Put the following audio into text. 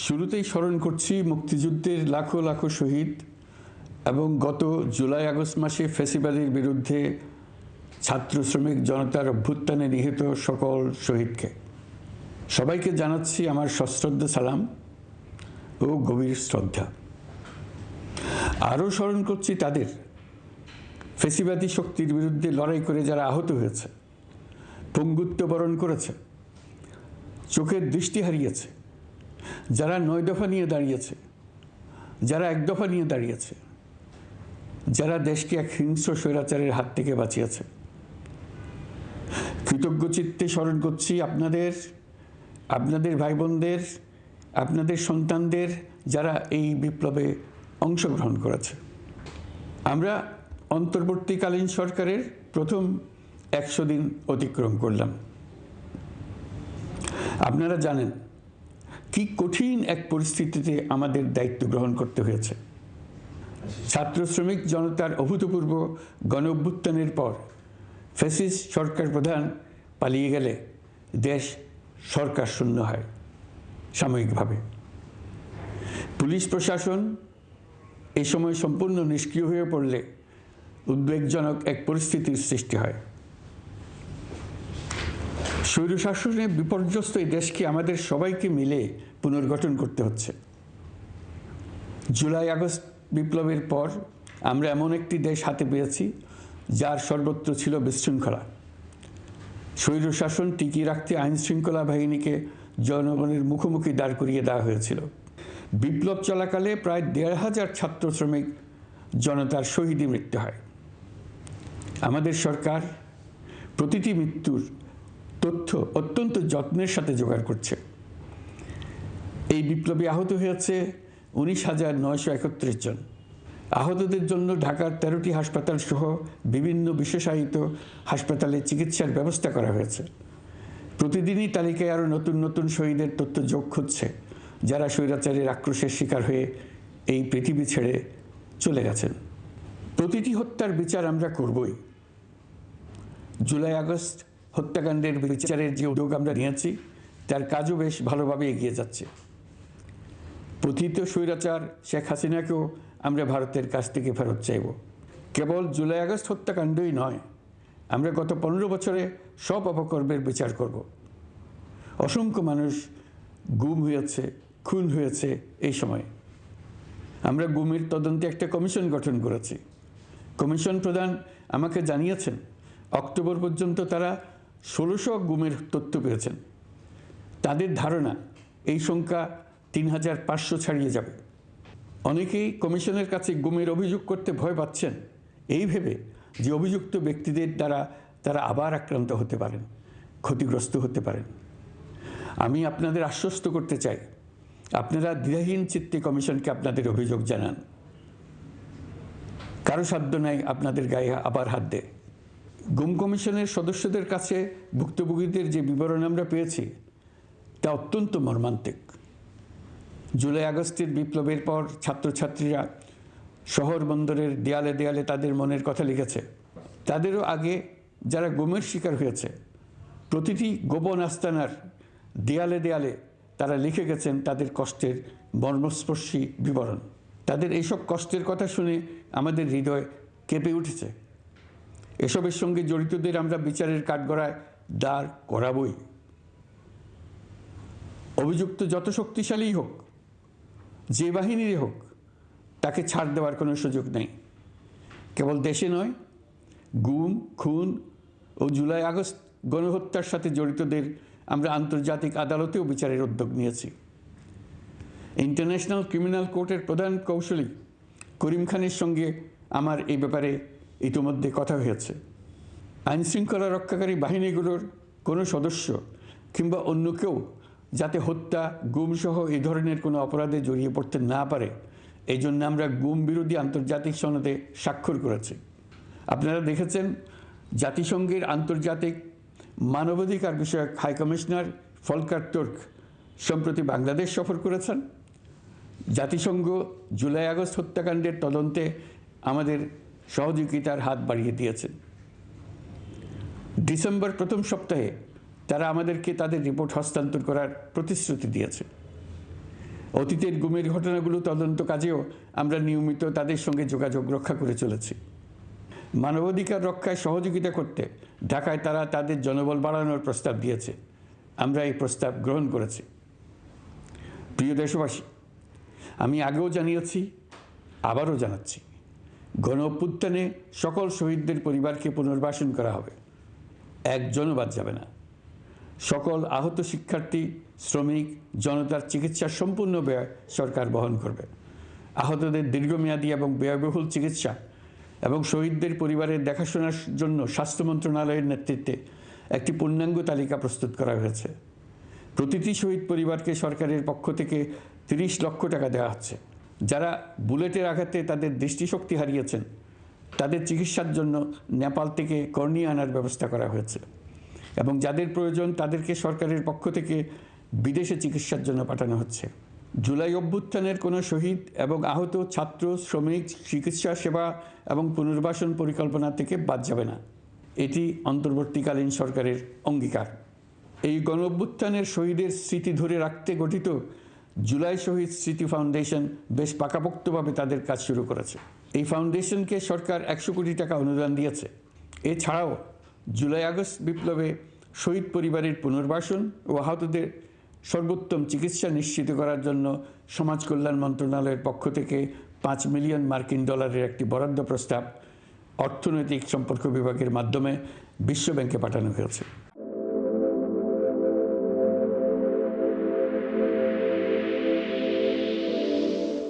শুরুতেই স্মরণ করছি মুক্তিযুদ্ধের লাখো লাখো শহীদ এবং গত জুলাই আগস্ট মাসে ফ্যাসিবাদের বিরুদ্ধে ছাত্র শ্রমিক জনতার অভ্যুত্থানে নিহত সকল শহীদকে। সবাইকে জানাচ্ছি আমার সশ্রদ্ধ সালাম ও গভীর শ্রদ্ধা। আরও স্মরণ করছি তাদের, ফ্যাসিবাদী শক্তির বিরুদ্ধে লড়াই করে যারা আহত হয়েছে, পঙ্গুত্ব বরণ করেছে, চোখের দৃষ্টি হারিয়েছে, যারা ৯ দফা নিয়ে দাঁড়িয়েছে, যারা ১ দফা নিয়ে দাঁড়িয়েছে, যারা দেশকে এক হিংস্র স্বৈরাচারের হাত থেকে বাঁচিয়েছে। কৃতজ্ঞ চিত্তে স্মরণ করছি আপনাদের ভাই বোনদের, আপনাদের সন্তানদের, যারা এই বিপ্লবে অংশগ্রহণ করেছে। আমরা অন্তর্বর্তীকালীন সরকারের প্রথম ১০০ দিন অতিক্রম করলাম। আপনারা জানেন কি কঠিন এক পরিস্থিতিতে আমাদের দায়িত্ব গ্রহণ করতে হয়েছে। ছাত্র শ্রমিক জনতার অভূতপূর্ব গণ অভ্যুত্থানের পর ফ্যাসিস্ট সরকার প্রধান পালিয়ে গেলে দেশ সরকার শূন্য হয় সাময়িকভাবে। পুলিশ প্রশাসন এই সময় সম্পূর্ণ নিষ্ক্রিয় হয়ে পড়লে উদ্বেগজনক এক পরিস্থিতির সৃষ্টি হয়। স্বৈরশাসনে বিপর্যস্ত এই দেশকে আমাদের সবাইকে মিলে পুনর্গঠন করতে হচ্ছে। জুলাই আগস্ট বিপ্লবের পর আমরা এমন একটি দেশ হাতে পেয়েছি যার সর্বত্র ছিল বিশৃঙ্খলা। স্বৈরশাসন টিকিয়ে রাখতে আইন শৃঙ্খলা বাহিনীকে জনগণের মুখোমুখি দাঁড় করিয়ে দেওয়া হয়েছিল। বিপ্লব চলাকালে প্রায় ১,৫০০ ছাত্র শ্রমিক জনতার শহীদী মৃত্যু হয়। আমাদের সরকার প্রতিটি মৃত্যুর তথ্য অত্যন্ত যত্নের সাথে জোগাড় করছে। এই বিপ্লবে আহত হয়েছে ১৯,৯৩১ জন। আহতদের জন্য ঢাকার ১৩টি হাসপাতাল সহ বিভিন্ন বিশেষায়িত হাসপাতালে চিকিৎসার ব্যবস্থা করা হয়েছে। প্রতিদিনই তালিকায় আরও নতুন নতুন শহীদের তথ্য যোগ হচ্ছে, যারা স্বৈরাচারের আক্রোশের শিকার হয়ে এই পৃথিবী ছেড়ে চলে গেছেন। প্রতিটি হত্যার বিচার আমরা করবই। জুলাই আগস্ট হত্যাকাণ্ডের বিচারের যে উদ্যোগ আমরা নিয়েছি তার কাজও বেশ ভালোভাবে এগিয়ে যাচ্ছে। পতিত স্বৈরাচার শেখ হাসিনাকেও আমরা ভারতের কাছ থেকে ফেরত চাইব। কেবল জুলাই আগস্ট হত্যাকাণ্ডই নয়, আমরা গত ১৫ বছরে সব অপকর্মের বিচার করব। অসংখ্য মানুষ গুম হয়েছে, খুন হয়েছে। এই সময় আমরা গুমের তদন্তে একটা কমিশন গঠন করেছি। কমিশন প্রধান আমাকে জানিয়েছেন অক্টোবর পর্যন্ত তারা ১৬০০ গুমের তথ্য পেয়েছেন। তাদের ধারণা এই সংখ্যা ৩,৫০০ ছাড়িয়ে যাবে। অনেকেই কমিশনের কাছে গুমের অভিযোগ করতে ভয় পাচ্ছেন, এই ভেবে যে অভিযুক্ত ব্যক্তিদের দ্বারা তারা আবার আক্রান্ত হতে পারেন, ক্ষতিগ্রস্ত হতে পারেন। আমি আপনাদের আশ্বস্ত করতে চাই, আপনারা দ্বিধাহীন চিত্তে কমিশনকে আপনাদের অভিযোগ জানান। কারো সাধ্য নাই আপনাদের গায়ে আবার হাত দেয়। গুম কমিশনের সদস্যদের কাছে ভুক্তভোগীদের যে বিবরণ আমরা পেয়েছি তা অত্যন্ত মর্মান্তিক। জুলাই আগস্টের বিপ্লবের পর ছাত্রছাত্রীরা শহর বন্দরের দেয়ালে দেয়ালে তাদের মনের কথা লিখেছে। তাদেরও আগে যারা গুমের শিকার হয়েছে প্রতিটি গোপন আস্তানার দেয়ালে দেয়ালে তারা লিখে গেছেন তাদের কষ্টের মর্মস্পর্শী বিবরণ। তাদের এইসব কষ্টের কথা শুনে আমাদের হৃদয় কেঁপে উঠেছে। এসবের সঙ্গে জড়িতদের আমরা বিচারের কাঠগড়ায় দাঁড় করাবই। অভিযুক্ত যত শক্তিশালীই হোক, যে বাহিনীরই হোক, তাকে ছাড় দেওয়ার কোনো সুযোগ নেই। কেবল দেশে নয়, গুম, খুন ও জুলাই আগস্ট গণহত্যার সাথে জড়িতদের আমরা আন্তর্জাতিক আদালতেও বিচারের উদ্যোগ নিয়েছি। ইন্টারন্যাশনাল ক্রিমিনাল কোর্টের প্রধান কৌশলী করিম খানের সঙ্গে আমার এই ব্যাপারে ইতিমধ্যে কথা হয়েছে। আইনশৃঙ্খলা রক্ষাকারী বাহিনীগুলোর কোনো সদস্য কিংবা অন্য কেউ যাতে হত্যা, গুমসহ এই ধরনের কোনো অপরাধে জড়িয়ে পড়তে না পারে, এই জন্য আমরা গুম বিরোধী আন্তর্জাতিক সনদে স্বাক্ষর করেছি। আপনারা দেখেছেন জাতিসংঘের আন্তর্জাতিক মানবাধিকার বিষয়ক হাই কমিশনার ফলকার তুর্ক সম্প্রতি বাংলাদেশ সফর করেছেন। জাতিসংঘ জুলাই আগস্ট হত্যাকাণ্ডের তদন্তে আমাদের সহযোগিতার হাত বাড়িয়ে দিয়েছেন। ডিসেম্বর প্রথম সপ্তাহে তারা আমাদেরকে তাদের রিপোর্ট হস্তান্তর করার প্রতিশ্রুতি দিয়েছে। অতীতের গুমের ঘটনাগুলো তদন্ত কাজেও আমরা নিয়মিত তাদের সঙ্গে যোগাযোগ রক্ষা করে চলেছি। মানবাধিকার রক্ষায় সহযোগিতা করতে ঢাকায় তারা তাদের জনবল বাড়ানোর প্রস্তাব দিয়েছে। আমরা এই প্রস্তাব গ্রহণ করেছি। প্রিয় দেশবাসী, আমি আগেও জানিয়েছি, আবারও জানাচ্ছি, গণ অভ্যুত্থানে সকল শহীদদের পরিবারকে পুনর্বাসন করা হবে, একজনও বাদ যাবে না। সকল আহত শিক্ষার্থী, শ্রমিক, জনতার চিকিৎসার সম্পূর্ণ ব্যয় সরকার বহন করবে। আহতদের দীর্ঘমেয়াদী এবং ব্যয়বহুল চিকিৎসা এবং শহীদদের পরিবারের দেখাশোনার জন্য স্বাস্থ্য মন্ত্রণালয়ের নেতৃত্বে একটি পূর্ণাঙ্গ তালিকা প্রস্তুত করা হয়েছে। প্রতিটি শহীদ পরিবারকে সরকারের পক্ষ থেকে ৩০ লক্ষ টাকা দেওয়া হচ্ছে। যারা বুলেটের আঘাতে তাদের দৃষ্টিশক্তি হারিয়েছেন, তাদের চিকিৎসার জন্য নেপাল থেকে কর্নিয়া আনার ব্যবস্থা করা হয়েছে এবং যাদের প্রয়োজন তাদেরকে সরকারের পক্ষ থেকে বিদেশে চিকিৎসার জন্য পাঠানো হচ্ছে। জুলাই অভ্যুত্থানের কোনো শহীদ এবং আহত ছাত্র, শ্রমিক চিকিৎসা সেবা এবং পুনর্বাসন পরিকল্পনা থেকে বাদ যাবে না। এটি অন্তর্বর্তীকালীন সরকারের অঙ্গীকার। এই গণ অভ্যুত্থানের শহীদের স্মৃতি ধরে রাখতে গঠিত জুলাই শহীদ স্মৃতি ফাউন্ডেশন বেশ পাকাপোক্তভাবে তাদের কাজ শুরু করেছে। এই ফাউন্ডেশনকে সরকার ১০০ কোটি টাকা অনুদান দিয়েছে। এছাড়াও জুলাই আগস্ট বিপ্লবে শহীদ পরিবারের পুনর্বাসন ও আহতদের সর্বোত্তম চিকিৎসা নিশ্চিত করার জন্য সমাজ কল্যাণ মন্ত্রণালয়ের পক্ষ থেকে ৫ মিলিয়ন মার্কিন ডলারের একটি বরাদ্দ প্রস্তাব অর্থনৈতিক সম্পর্ক বিভাগের মাধ্যমে বিশ্ব ব্যাংকে পাঠানো হয়েছে।